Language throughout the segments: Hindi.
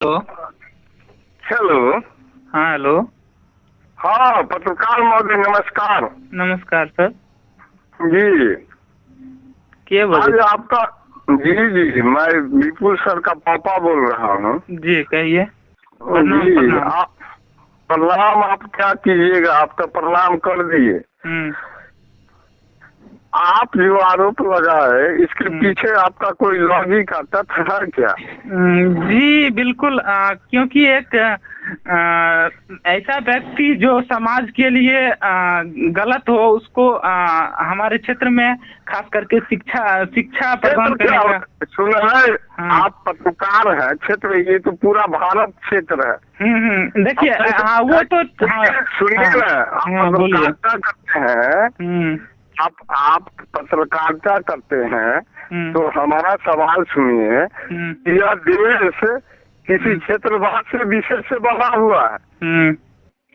तो हेलो। हाँ हेलो। हाँ पत्रकार महोदय नमस्कार। नमस्कार सर। जी के आज बोले? आपका जी मैं विपुल सर का पापा बोल रहा हूँ। जी कहिए। प्रणाम जी प्रणाम। आप प्रणाम। आप क्या कीजिएगा, आप तो प्रणाम कर दिए। आप जो आरोप लगाए इसके पीछे आपका कोई लॉजिक का तथ्य है क्या? जी बिल्कुल। क्योंकि एक ऐसा व्यक्ति जो समाज के लिए गलत हो उसको हमारे क्षेत्र में खास करके शिक्षा प्रदान करने का। सुन है हाँ। आप पत्रकार है, क्षेत्र ये तो पूरा भारत क्षेत्र है। देखिए हाँ वो तो सुनिए ना, आप पत्रकारिता करते हैं, आप पत्रकारिता करते हैं तो हमारा सवाल सुनिए। यह देश किसी क्षेत्रवाद से विशेष से बना हुआ है।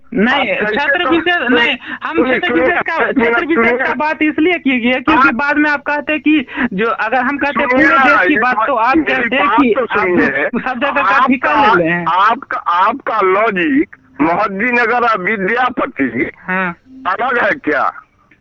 नहीं क्षेत्र विशेष नहीं, हम क्षेत्र विशेष का बात इसलिए की गई है क्योंकि बाद में आप कहते हैं कि जो अगर हम कहते हैं पूरे देश की बात तो आप कहते हैं कि सब जगह का ठिका ले रहे हैं। आपका लॉजिक मोहद्दीनगर और विद्यापति अलग है क्या?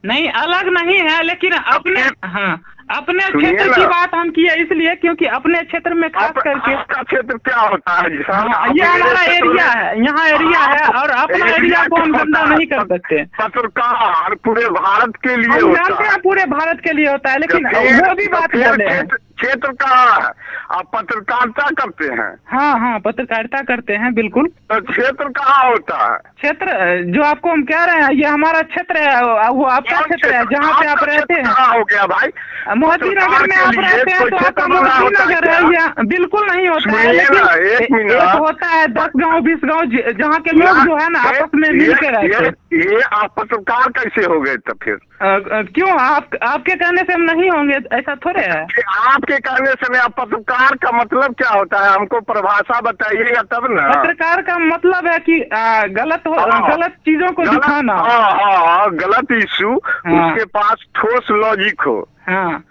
नहीं अलग नहीं है, लेकिन अपने क्षेत्र की बात हम किए इसलिए क्योंकि अपने क्षेत्र में खास करके। आपका क्षेत्र क्या होता है? ये हमारा एरिया है, यहाँ एरिया है और अपना एरिया को हम गंदा नहीं कर सकते। पत्रकार पूरे भारत के लिए हम जानते हैं पूरे भारत के लिए होता है, लेकिन वो भी बात बोले हैं। क्षेत्र का आप पत्रकारिता करते हैं? हाँ पत्रकारिता करते हैं बिल्कुल। तो क्षेत्र कहाँ होता है? क्षेत्र जो आपको हम कह रहे हैं ये हमारा क्षेत्र है, वो आपका क्षेत्र है जहाँ पे आप रहते हैं। कहाँ हो गया भाई? मोहद्दीनगर में आप रहते हैं तो आपका मोहद्दीनगर है या बिल्कुल नहीं होता है, लेकिन एक होता है 10 गाँव 20 गाँव जहाँ के लोग जो है ना आपस में मिल के रहते हैं। ये आप पत्रकार कैसे हो गए तब फिर? क्यों आपके कहने से हम नहीं होंगे, ऐसा थोड़े है। आपके कहने से आप पत्रकार का मतलब क्या होता है हमको परिभाषा बताइएगा तब ना। पत्रकार का मतलब है कि गलत चीजों को दिखाना। हाँ गलत इशू उसके पास ठोस लॉजिक हो। हाँ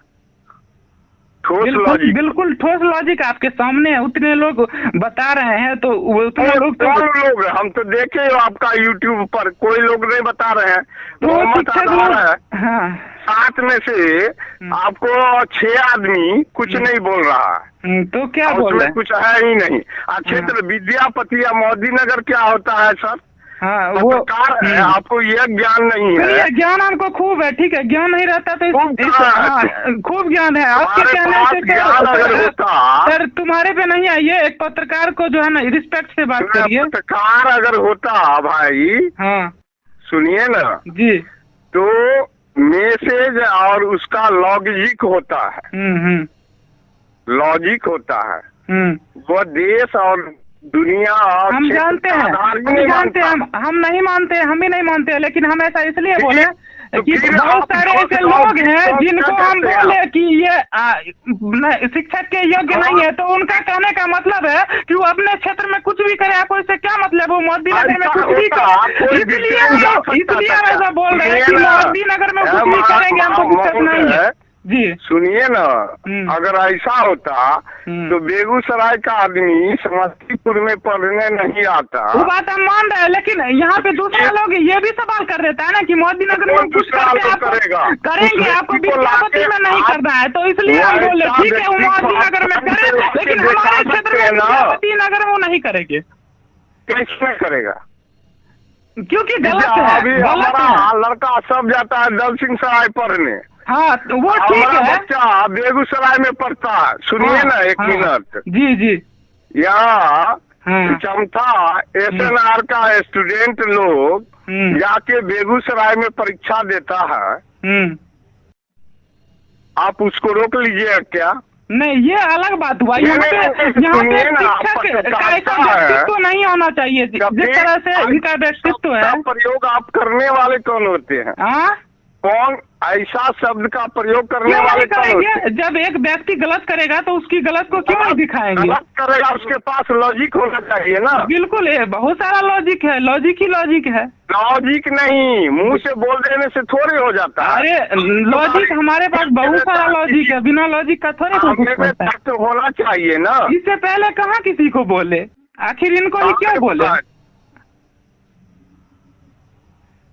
बिल्कुल ठोस लॉजिक आपके सामने है, उतने लोग बता रहे हैं तो उतने लोग हम तो देखे आपका यूट्यूब पर कोई लोग नहीं बता रहे हैं। सात में से आपको 6 आदमी कुछ नहीं बोल रहा है तो क्या बोल रहे हैं? कुछ है ही नहीं। क्षेत्र विद्यापति या मोहद्दीनगर क्या होता है सर? हाँ वो है, आपको यह ज्ञान नहीं है। ज्ञान हमको खूब है, ठीक है ज्ञान नहीं रहता तो खूब ज्ञान है आपके कहने से। सर तुम्हारे पे नहीं है, ये एक पत्रकार को जो है ना रिस्पेक्ट से बात करिए। पत्रकार अगर होता भाई, हाँ सुनिए ना जी, तो मैसेज और उसका लॉजिक होता है। लॉजिक होता है वो देश और दुनिया। हम जानते हैं हम नहीं मानते, हम ही नहीं मानते, लेकिन हम ऐसा इसलिए बोले कि बहुत सारे ऐसे लोग हैं जिनको हम बोले कि ये शिक्षक के योग्य नहीं है, तो उनका कहने का मतलब है कि वो अपने क्षेत्र में कुछ भी करे, आपको इससे क्या मतलब? वो मोहद्दीनगर में कुछ भी करे, इसलिए ऐसा बोल रहे हैं कि मोहद्दीनगर में कुछ भी करेंगे हमको दिक्कत नहीं है। जी सुनिए ना, अगर ऐसा होता तो बेगूसराय का आदमी समस्तीपुर में पढ़ने नहीं आता। वो बात हम मान रहे हैं, लेकिन यहाँ पे दूसरे लोग ये भी सवाल कर देता है ना कि मोहद्दीनगर में कुछ करेंगे आपको विद्यापति में नहीं करना है, तो इसलिए हम बोले ठीक है वो मोहद्दीनगर में करे, लेकिन हमारे क्षेत्र में विद्यापति नगर में वो नहीं करेंगे। कैसे करेगा? क्योंकि गलत है। अभी हमारा लड़का सब जाता है दलसिंह सराय पढ़ने। हाँ तो वो ठीक है। बच्चा बेगूसराय में पढ़ता है। सुनिए ना एक मिनट। जी यहाँ चमथा SNR का स्टूडेंट लोग जाके बेगूसराय में परीक्षा देता है, आप उसको रोक लीजिए क्या? नहीं ये अलग बात हुआ। यहाँ पे शिक्षक का ऐसा व्यक्तित्व नहीं होना चाहिए जिस तरह से इनका व्यक्तित्व है। प्रयोग आप करने वाले कौन होते हैं? कौन ऐसा शब्द का प्रयोग करने वाले करेंगे? जब एक व्यक्ति गलत करेगा तो उसकी गलत को क्यों नहीं दिखाएंगे? गलत करेगा उसके पास लॉजिक होना चाहिए ना। बिल्कुल है, बहुत सारा लॉजिक है, लॉजिक ही लॉजिक है। लॉजिक नहीं, मुंह से बोल देने से थोड़े हो जाता है। अरे लॉजिक हमारे पास बहुत सारा लॉजिक है, बिना लॉजिक का थोड़े कुछ होना चाहिए ना। इससे पहले कहाँ किसी को बोले? आखिर इनको ही क्यों बोले?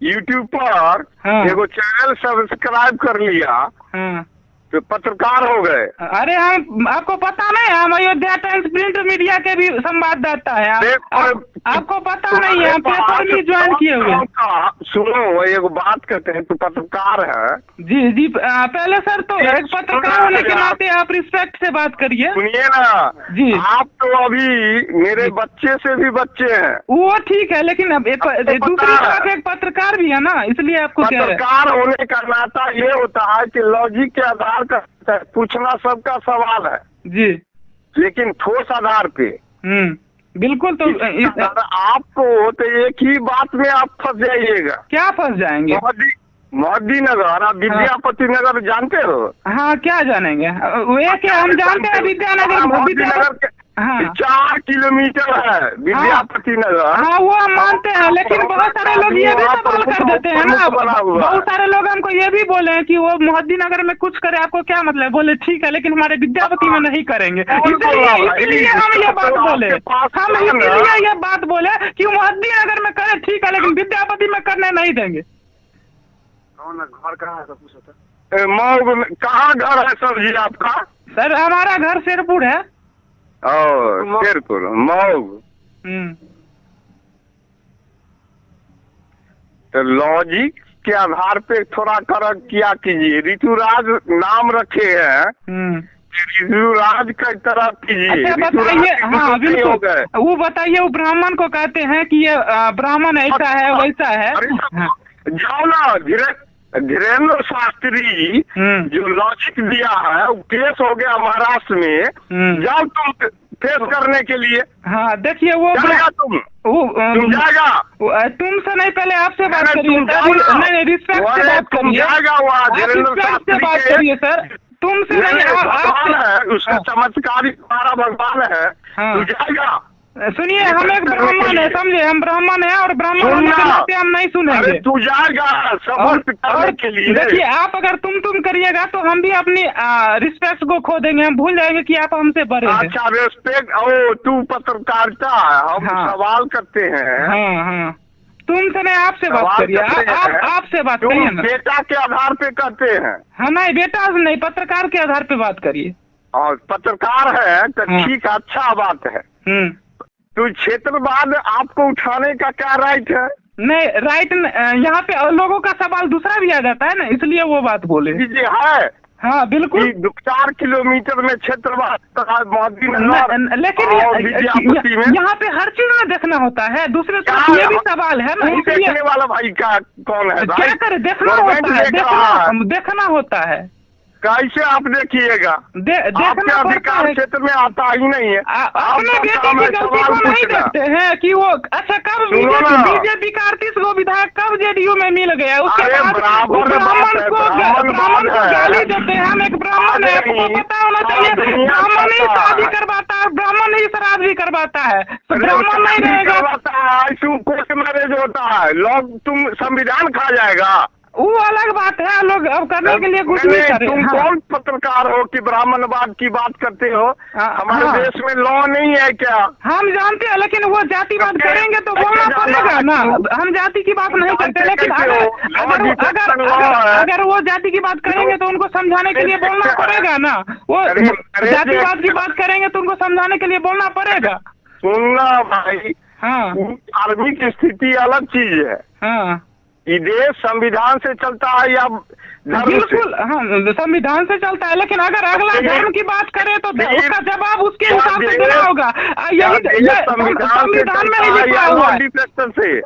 यूट्यूब पर एगो चैनल सब्सक्राइब कर लिया, तो पत्रकार हो गए। अरे हम आपको पता नहीं, हम अयोध्या टाइम्स प्रिंट मीडिया के भी संवाददाता है। आपको पता नहीं है, हम पेपर भी ज्वाइन किए हुए। सुनो, एक बात कहते हैं, तू पत्रकार है। जी जी, पहले सर तो एक पत्रकार होने के नाते आप रिस्पेक्ट से बात करिए। सुनिए ना जी, आप तो अभी मेरे बच्चे से भी बच्चे हैं। वो ठीक है, लेकिन अब दूसरी तरफ एक पत्रकार भी है ना, इसलिए आपको पत्रकार होने का नाता ये होता है कि लॉजिक के आधार का पूछना सबका सवाल है जी, लेकिन ठोस आधार पे। बिल्कुल। तो आपको तो एक ही बात में आप फंस जाइएगा। क्या फंस जाएंगे? मोदी नगर, आप विद्यापति नगर जानते हो? हाँ, क्या जानेंगे? वे क्या हम जानते हैं विद्यानगर 4 किलोमीटर है विद्यापति नगर। हाँ, वो हम मानते हैं, लेकिन बहुत सारे लोग ये भी सवाल कर देते हैं ना। बहुत सारे लोग हमको ये भी बोले हैं कि वो मोदी नगर में कुछ करे, आपको क्या मतलब? बोले ठीक है, लेकिन हमारे विद्यापति में नहीं करेंगे। इसीलिए हम ये बात बोले, कि मोदी नगर में करे ठीक है, लेकिन विद्यापति में करने नहीं देंगे। घर कहाँ है? मऊ में। कहाँ घर है सर जी आपका? सर हमारा घर शेरपुर है। शेरपुर, मऊ। तो लॉजिक के आधार पे थोड़ा किया कीजिए। ऋतुराज नाम रखे हैं, ऋतुराज की तरह कीजिए। अच्छा बताइए। हाँ बिल्कुल, वो बताइए, वो ब्राह्मण को कहते हैं कि ये ब्राह्मण ऐसा है वैसा है। जाओ ना, धीरेन्द्र शास्त्री जो लॉजिक दिया है, वो केस हो गया महाराष्ट्र में। जाओ तुम फेस करने के लिए। हाँ देखिए, वो तुम जाएगा। तुमसे नहीं, पहले आपसे बात करिए। नहीं, रिस्पेक्ट से बात करिए। धीरेन्द्र से बात करिए सर, तुमसे नहीं। उसका चमत्कारी तुम्हारा भगवान है, तू जाएगा। सुनिए, हम एक ब्राह्मण है, समझे? हम ब्राह्मण है, और ब्राह्मण होने के नाते हम नहीं सुनेंगे। तू जाएगा समर्थ करने के लिए। देखिए, आप अगर तुम करिएगा तो हम भी अपनी रिस्पेक्ट को खो देंगे। हम भूल जाएंगे कि आप हमसे बड़े हैं। अच्छा, रिस्पेक्ट। तू पत्रकारिता, हम सवाल करते हैं। हाँ, तुमसे नहीं, आपसे बात करिए। आपसे बात करिए ना। बेटा के आधार पे करते हैं। हाँ नहीं, बेटा नहीं, पत्रकार के आधार पे बात करिए। और पत्रकार है तो ठीक, अच्छा बात है। तो क्षेत्रवाद आपको उठाने का क्या राइट है? नहीं, राइट यहाँ पे लोगों का सवाल दूसरा भी आ जाता है ना, इसलिए वो बात बोले। जी है। हाँ बिल्कुल। 4 किलोमीटर में क्षेत्रवाद, लेकिन यहाँ पे हर चीज में देखना होता है। दूसरे तरफ ये भी सवाल है ना, देखने वाला भाई का कौन है? क्या करे, देखना होता है। कैसे आप देखिएगा? देखना अधिकार क्षेत्र में आता ही नहीं है। अपने बेटे की गलती को नहीं देखते हैं कि वो अच्छा कब बीजेपी का 38 गो विधायक कब जेडीयू में मिल गया, उसके बाद ब्राह्मण को गाली देते हैं। हम एक ब्राह्मण है, आपको पता होना चाहिए। ब्राह्मण ही शादी करवाता है, ब्राह्मण ही श्राद्ध भी करवाता है, तो ब्राह्मण नहीं रहेगा। कोर्ट मैरिज होता है, लोग तुम संविधान खा जाएगा, वो अलग बात है। लोग अब करने के लिए कुछ नहीं कर रहे। तुम कौन पत्रकार हो कि ब्राह्मणवाद की बात करते हो? हमारे देश में लॉ नहीं है क्या? हम जानते हैं, लेकिन वो जातिवाद करेंगे तो बोलना पड़ेगा ना। हम जाति की बात नहीं करते, लेकिन अगर वो जाति की बात करेंगे तो उनको समझाने के लिए बोलना पड़ेगा ना। वो जातिवाद की बात करेंगे तो उनको समझाने के लिए बोलना पड़ेगा। सुनना भाई, आर्मी की स्थिति अलग चीज है। ये देश संविधान से चलता है या बिल्कुल? हाँ, संविधान से चलता है, लेकिन अगर अगला धर्म की बात करें तो उसका जवाब उसके हिसाब से देना होगा। संविधान में लिखा हुआ है,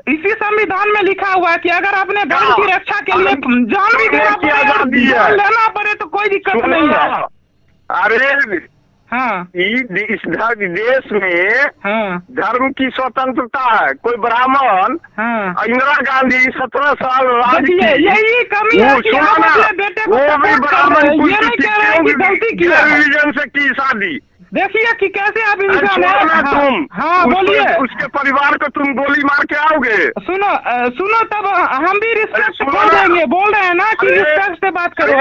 इसी संविधान में लिखा हुआ है कि अगर अपने धर्म की रक्षा के लिए जान भी लेना पड़े तो कोई दिक्कत नहीं है। अरे इस देश में धर्म की स्वतंत्रता है। कोई ब्राह्मण, इंदिरा गांधी 17 साल राज की, यही कमी है कि वो भी ब्राह्मण रिलीजन से की शादी। देखिए कि कैसे आप तुम बोलिए, उसके परिवार को तुम गोली मार के आओगे। सुनो तब हम भी रिस्पेक्ट खो देंगे। बोल रहे हैं ना कि रिस्पेक्ट से बात करो।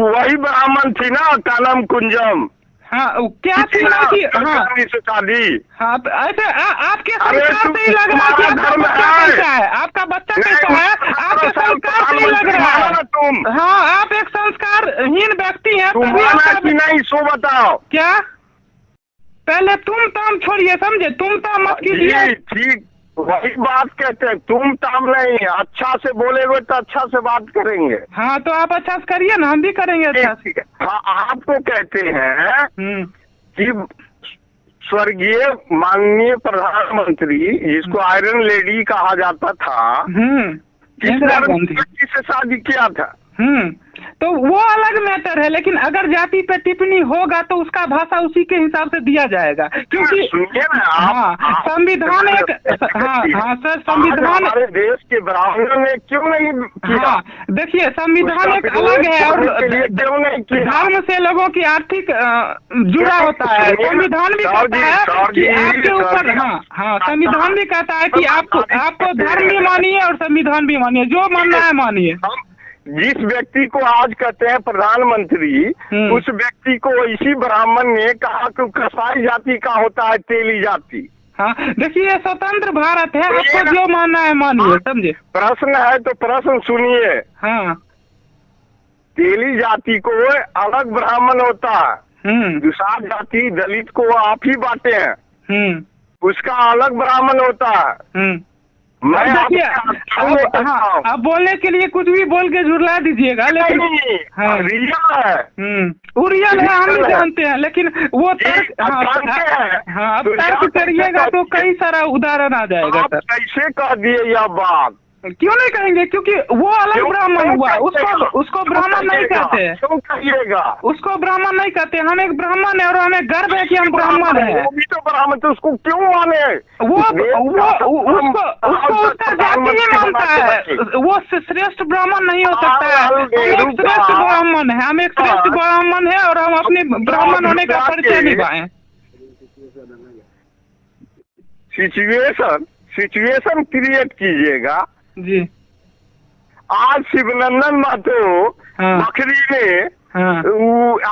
वही ब्राह्मण थी ना, कानम कुंजम। हाँ क्या सुना कि हाँ से शादी। हाँ ऐसे आपके संस्कार से ही लग रहा है कि आपका बच्चा कैसा है, आपका बच्चा कैसा है, आपके संस्कार से ही लग रहा है। तुम हाँ आप एक संस्कारहीन व्यक्ति हैं। कि नहीं सो बताओ क्या? पहले तुम ताम छोड़िए, समझे? तुम ताम मत कीजिए। ठीक वही बात कहते हैं, तुम ताम नहीं, अच्छा से बोलेगे तो अच्छा से बात करेंगे। हाँ तो आप अच्छा से करिए ना, हम भी करेंगे अच्छा से। हाँ आपको कहते हैं कि स्वर्गीय माननीय प्रधानमंत्री, जिसको आयरन लेडी कहा जाता था, किससे शादी किया था? तो वो अलग मैटर है, लेकिन अगर जाति पे टिप्पणी होगा तो उसका भाषा उसी के हिसाब से दिया जाएगा, क्योंकि हाँ संविधान एक हाँ सर संविधान हमारे देश के ब्राह्मणों ने क्यों नहीं किया? हाँ देखिए संविधान एक अलग है और क्यों नहीं किया? धर्म से लोगों की आर्थिक जुड़ा होता है। संविधान भी कहता है कि आपके ऊपर हाँ संविधान भी कहता है कि आपको धर्म भी मानिए और संविधान भी मानिए, जो मानना है मानिए। जिस व्यक्ति को आज कहते हैं प्रधानमंत्री, उस व्यक्ति को इसी ब्राह्मण ने कहा कि कसाई जाति का होता है तेली जाति। हाँ देखिए स्वतंत्र भारत है, आपको जो मानना है मानिए, समझे? प्रश्न है तो प्रश्न सुनिए। हाँ तेली जाति को अलग ब्राह्मण होता है, दुसाध जाति दलित को आप ही बांटे हैं, उसका अलग ब्राह्मण होता है। मैं देखिए हाँ आप बोलने के लिए कुछ भी बोल के झुरला दीजिएगा, लेकिन हाँ रियल है, रियल है, हम भी जानते हैं, लेकिन वो तर्क हाँ अब तर्क करिएगा तो कई सारा उदाहरण आ जाएगा। सर कैसे कह दिए यह बात? क्यों नहीं कहेंगे? क्योंकि वो अलग ब्राह्मण हुआ, उसको ब्राह्मण नहीं कहते, क्यों कहिएगा? उसको ब्राह्मण नहीं कहते। हम एक ब्राह्मण है और हमें गर्व है कि हम ब्राह्मण है। वो भी तो ब्राह्मण, तो उसको क्यों माने? वो उसको उसका जाति ही मानता है, वो श्रेष्ठ ब्राह्मण नहीं हो सकता है। हम एक श्रेष्ठ ब्राह्मण है, हम एक श्रेष्ठ ब्राह्मण है और हम अपने ब्राह्मण होने का परिचय निभाएं। सिचुएशन क्रिएट कीजिएगा जी। आज शिवनंदन महतो बकरी में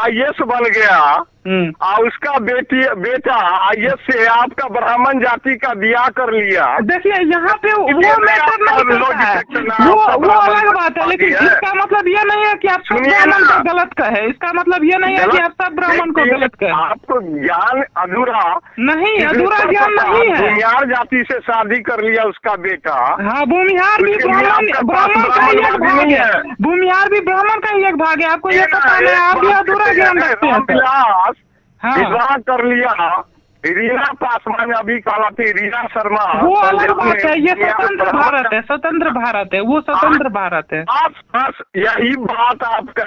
IAS बन गया और उसका बेटा IAS से आपका ब्राह्मण जाति का ब्याह कर लिया। देखिए यहाँ पे वो मैटर नहीं करता है, वो अलग बात है, लेकिन इसका मतलब ये नहीं है कि आप सब ब्राह्मण को गलत कहे, इसका मतलब ये नहीं है कि आप सब ब्राह्मण को गलत कहे। आपको ज्ञान अधूरा नहीं, अधूरा ज्ञान नहीं है। भूमिहार जाति से शादी कर लिया उसका बेटा। हाँ भूमिहार भी ब्राह्मण का ही एक भाग है, भूमिहार भी ब्राह्मण का ही एक भाग है, आपको ये पता है। आप भी अधूरा ज्ञान रखते हैं। विवाह कर लिया रीना पासवान, अभी कहा थी रीना शर्मा, वो अलग बात है। ये स्वतंत्र भारत है, स्वतंत्र भारत है, वो स्वतंत्र भारत है। बस यही बात आपका।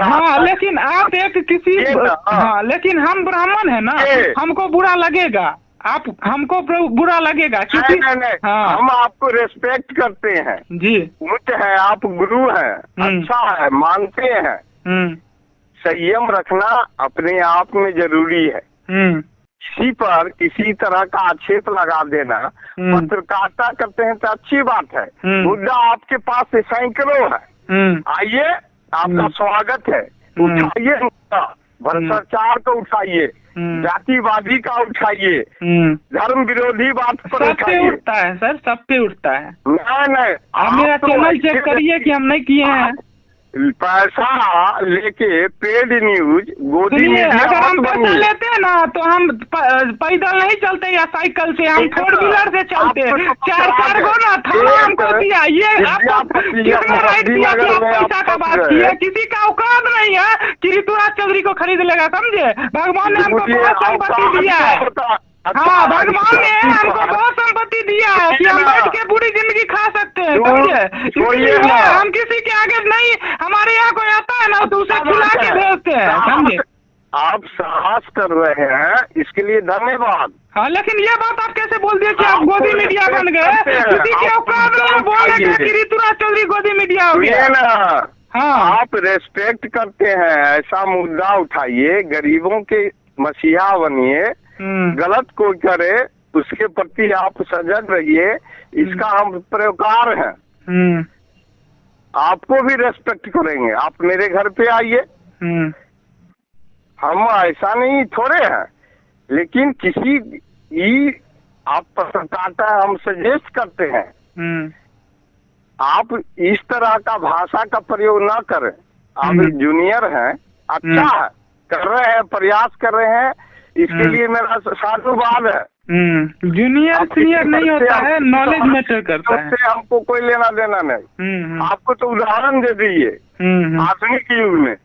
हाँ लेकिन आप एक किसी हाँ लेकिन हम ब्राह्मण है ना, हमको बुरा लगेगा, आप हमको बुरा लगेगा क्योंकि हाँ हम आपको रेस्पेक्ट करते हैं जी, उच्च है, आप गुरु हैं, अच्छा है, मानते हैं। संयम रखना अपने आप में जरूरी है। किसी पर किसी तरह का आक्षेप लगा देना, पत्रकारिता करते हैं तो अच्छी बात है, मुद्दा आपके पास से सैकड़ों है, आइए आपका स्वागत है, उठाइए मुद्दा, भ्रष्टाचार को उठाइए, जातिवादी का उठाइए, धर्म विरोधी बात पर उठाइए। उठता है सर, सब पे उठता है। नहीं आप मेरा चैनल चेक करिए कि हम नहीं किए हैं। पैसा लेके पेड न्यूज गोदी में, अगर हम पैसा लेते हैं ना तो हम पैदल नहीं चलते या साइकिल से, हम फोर व्हीलर से चलते। चार गो ना थाना हमको दिया, ये आपको कितना राइट दिया कि आप पैसा का बात किया? किसी का औकात नहीं है कि ऋतुराज चौधरी को खरीद लेगा, समझे? भगवान ने हमको बहुत संपत्ति दिया है। हाँ भगवान ने हमको बहुत संपत्ति दिया है कि हम बैठ के पूरी जिंदगी खा सकते हैं, समझे? हम किसी के आगे नहीं, हमारे यहाँ कोई आता है ना तो उसे खिला के भेजते हैं, समझे? आप साहस कर रहे हैं, इसके लिए धन्यवाद। हाँ लेकिन ये बात आप कैसे बोल दिए कि आप गोदी मीडिया बन गए? किसी के औकात नहीं बोलेगा कि ऋतुराज चौधरी गोदी मीडिया हो गया। हाँ आप रेस्पेक्ट करते हैं, ऐसा मुद्दा उठाइए, गरीबों के मसीहा बनिए, गलत कोई करे उसके प्रति आप सजग रहिए, इसका हम प्रयोकार हैं। आपको भी रेस्पेक्ट करेंगे, आप मेरे घर पे आइए, हम ऐसा नहीं थोड़े हैं, लेकिन किसी आप पत्रकारिता हम सजेस्ट करते हैं, आप इस तरह का भाषा का प्रयोग ना करें। आप जूनियर हैं, अच्छा है, कर रहे हैं, प्रयास कर रहे हैं, इसके लिए मेरा साधुवाद है। जूनियर सीनियर नहीं होता है, नॉलेज मैटर करता है। उससे हमको कोई लेना देना नहीं। आपको तो उदाहरण दे दिए आधुनिक युग में।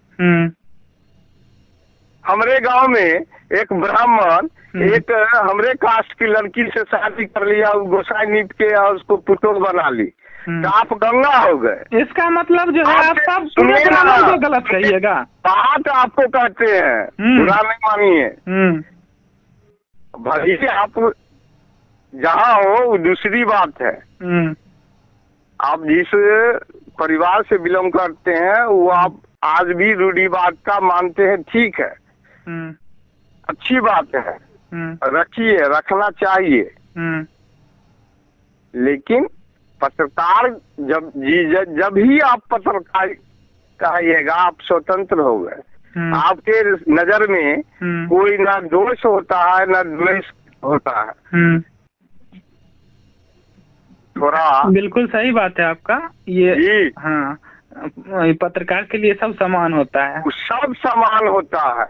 हमारे गांव में एक ब्राह्मण एक हमरे कास्ट की लड़की से शादी कर लिया, गोसाई नीप के और उसको पुतोह बना ली, तो आप गंगा हो गए। इसका मतलब जो है आप सब पूरे ब्राह्मण को गलत कहिएगा। बात आपको कहते हैं, बुरा नहीं मानिए। भले आप जहाँ हो वो दूसरी बात है। आप जिस परिवार से बिलोंग करते हैं वो आप आज भी रूढ़िवाद का मानते हैं, ठीक है, अच्छी बात है, रखिए, रखना चाहिए। लेकिन पत्रकार जब ही आप पत्रकार कहिएगा आप स्वतंत्र हो गए। आपके नजर में कोई ना दोष होता है ना द्वेष होता है। थोड़ा बिल्कुल सही बात है आपका ये। हाँ, पत्रकार के लिए सब समान होता है, सब समान होता है।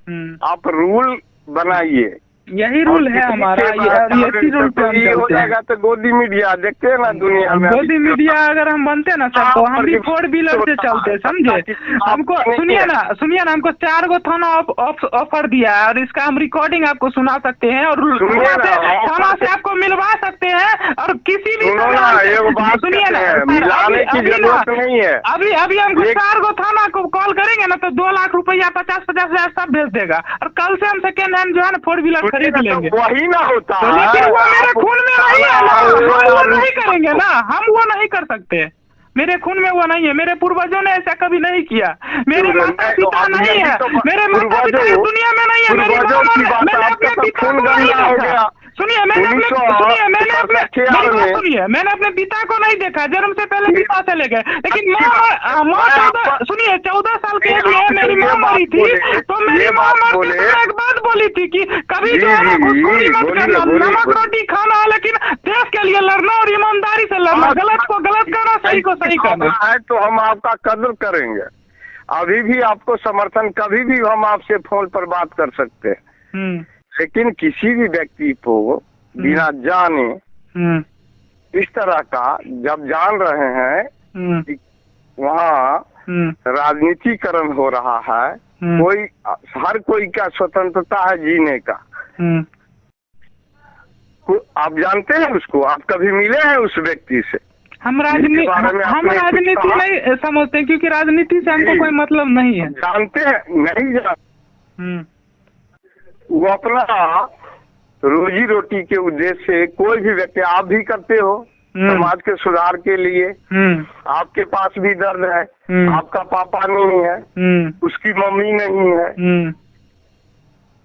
आप रूल बनाइए, यही रूल है हमारा, यही रूल पे हम हो जाएगा। तो गोदी मीडिया देखते हैं ना दुनिया में, गोदी मीडिया अगर हम बनते ना सर, तो हम भी 4 व्हीलर से चलते, समझे। हमको सुनिए ना, हमको 4 गो थाना ऑफर दिया है और इसका हम रिकॉर्डिंग आपको सुना सकते हैं और थाना से आपको मिलवा सकते हैं। और किसी भी सुनिए ना, अभी हमको 4 गो थाना को कॉल करेंगे ना तो 2 लाख रुपया 50-50 हजार सब भेज देगा। और कल से हम सेकेंड हैंड जो है ना 4 व्हीलर खरीद लेंगे। वही ना होता है, लेकिन वो मेरे खून में नहीं है ना, हम वो नहीं करेंगे ना, हम वो नहीं कर सकते। मेरे खून में वो नहीं है, मेरे पूर्वजों ने ऐसा कभी नहीं किया, मेरे माता पिता नहीं है, मेरे माता पिता इस दुनिया में नहीं है, मैंने अपने पिता को नहीं देखा। सुनिए, मैंने अपने पिता को नहीं देखा, जन्म से पहले पिता चले गए। लेकिन माँ 14 साल के एज में मेरी माँ मरी थी, तो मेरी माँ मरते समय एक बात बोली थी कि कभी जो है घूसखोरी मत करना, नमक रोटी खाना, लेकिन देश के लिए लड़ना और ईमानदारी से लड़ना, गलत को गलत करना, सही को सही करना है। तो हम आपका कदर करेंगे, अभी भी आपको समर्थन, कभी भी हम आपसे फोन पर बात कर सकते हैं। लेकिन किसी भी व्यक्ति को बिना जाने इस तरह का जब जान रहे हैं कि वहाँ राजनीतिकरण हो रहा है, हर कोई का स्वतंत्रता है जीने का। आप जानते हैं उसको, आप कभी मिले हैं उस व्यक्ति से? हम राजनीति नहीं समझते, क्योंकि राजनीति से हमको कोई मतलब नहीं है। जानते हैं नहीं जानते, वो अपना रोजी रोटी के उद्देश्य से कोई भी व्यक्ति, आप भी करते हो समाज के सुधार के लिए, आपके पास भी दर्द है, आपका पापा नहीं है, उसकी मम्मी नहीं है,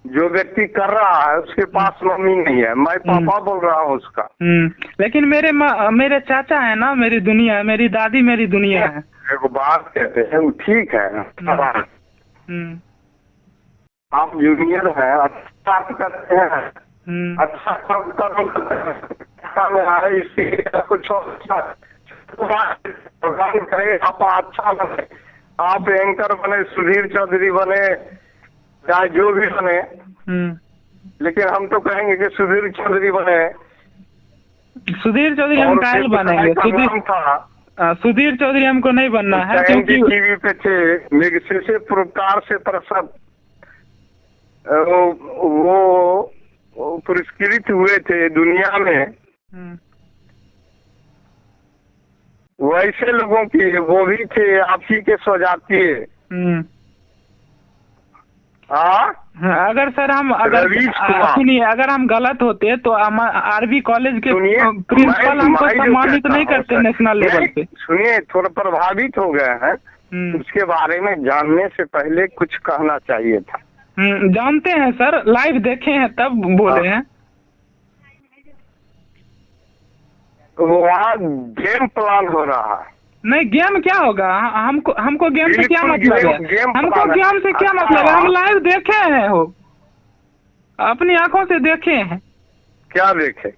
जो व्यक्ति कर रहा है उसके पास मम्मी नहीं है, मैं पापा बोल रहा हूँ उसका। लेकिन मेरे चाचा है ना, मेरी दुनिया है, मेरी दादी मेरी दुनिया है। एक बात कहते हैं, वो ठीक है, आप जूनियर हैं, अच्छा करते हैं, अच्छा करो, कुछ करे, आप अच्छा बने, आप एंकर बने, सुधीर चौधरी बने, चाहे जो भी बने, लेकिन हम तो कहेंगे कि सुधीर चौधरी बने। सुधीर चौधरी हम कायल बनेंगे, सुधीर चौधरी हमको नहीं बनना है, क्योंकि टीवी पे थे से पुरस्कार से प्रसन्न वो पुरस्कृत हुए थे दुनिया में। वैसे लोगों की वो भी थे, आप ही के स्वजातीय। अगर सर हम सुनिए, अगर हम गलत होते तो आरबी कॉलेज के प्रिंसिपल हमको सम्मानित नहीं करते नेशनल लेवल पे। सुनिए, थोड़ा प्रभावित हो गए हैं, उसके बारे में जानने से पहले कुछ कहना चाहिए था। जानते हैं सर, लाइव देखे हैं तब बोले हैं। वहाँ गेम प्लान हो रहा है। नहीं, गेम क्या होगा? हमको गेम से क्या मतलब है? हमको गेम से क्या मतलब है? हम लाइव देखे हैं, हो अपनी आंखों से देखे हैं। क्या देखे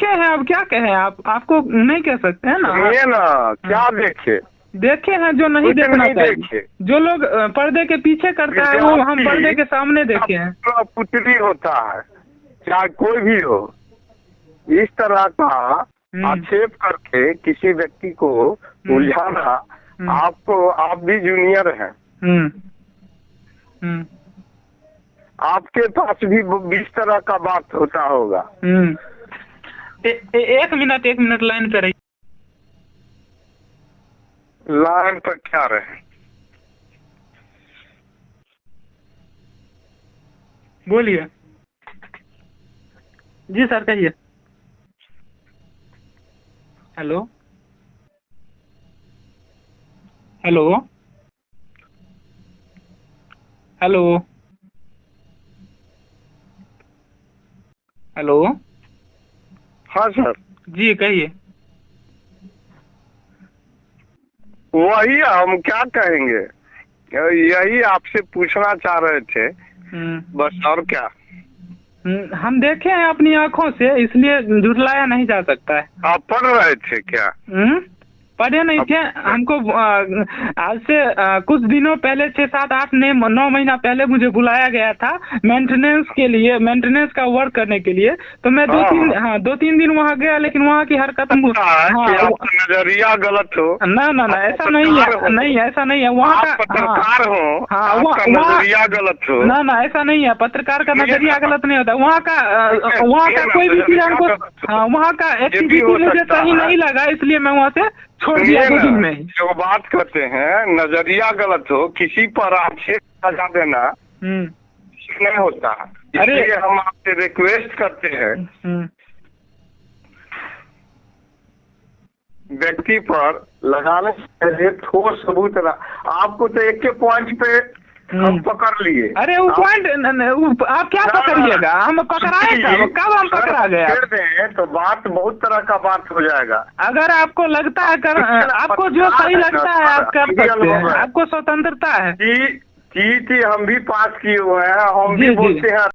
हैं? अब क्या कहें? आपको नहीं कह सकते हैं ना। ये ना क्या देखे हैं जो नहीं देखना चाहिए। जो लोग पर्दे के पीछे करता है वो हम पर्दे के सामने देखे हैं। पुतली होता है, चाहे कोई भी हो, इस तरह का आक्षेप करके किसी व्यक्ति को उलझाना, आप भी जूनियर हैं। आपके पास भी 20 तरह का बात होता होगा। एक मिनट लाइन पे रहिए। लाइन पर क्या रहे? बोलिए। जी सर, कहिए। Hello hello hello hello. हाँ सर जी कहिए। वही हम क्या कहेंगे, यही आपसे पूछना चाह रहे थे, बस और क्या। हम देखे हैं अपनी आंखों से, इसलिए झुठलाया नहीं जा सकता है। आप पढ़ रहे थे क्या? पढ़े नहीं थे। हमको आज से कुछ दिनों पहले 6, 7, 8, 9 महीना पहले मुझे बुलाया गया था मेंटेनेंस के लिए, मेंटेनेंस का वर्क करने के लिए। तो मैं 2-3 दिन वहाँ गया, लेकिन वहाँ की हरकत नजरिया गलत हो। ना ऐसा नहीं है। नहीं, ऐसा नहीं है। वहाँ का पत्रकार हो, नजरिया गलत हो। ना ऐसा नहीं है। पत्रकार का नजरिया गलत नहीं होता। वहाँ का कोई भी चीज हमको, वहाँ का एक्टिविटी मुझे सही नहीं लगा, इसलिए मैं वहाँ से छोड़ दिया 2 दिन में। जो बात करते हैं नजरिया गलत हो, किसी पर आक्षेप लगा देना नहीं होता। इसलिए हम आपसे रिक्वेस्ट करते हैं, व्यक्ति पर लगाने से पहले ठोस सबूत आपको तो एक के पॉइंट पे हम पकड़ लिए। अरे वो पॉइंट आप क्या पकड़िएगा? हम पकड़ाए थे, कब हम पकड़ा गया? तो बात बहुत तरह का बात हो जाएगा। अगर आपको लगता है आपको जो सही लगता है आप कर सकते हैं, आपको स्वतंत्रता है। जी हम भी पास किए हुए हैं, हम भी बोलते हैं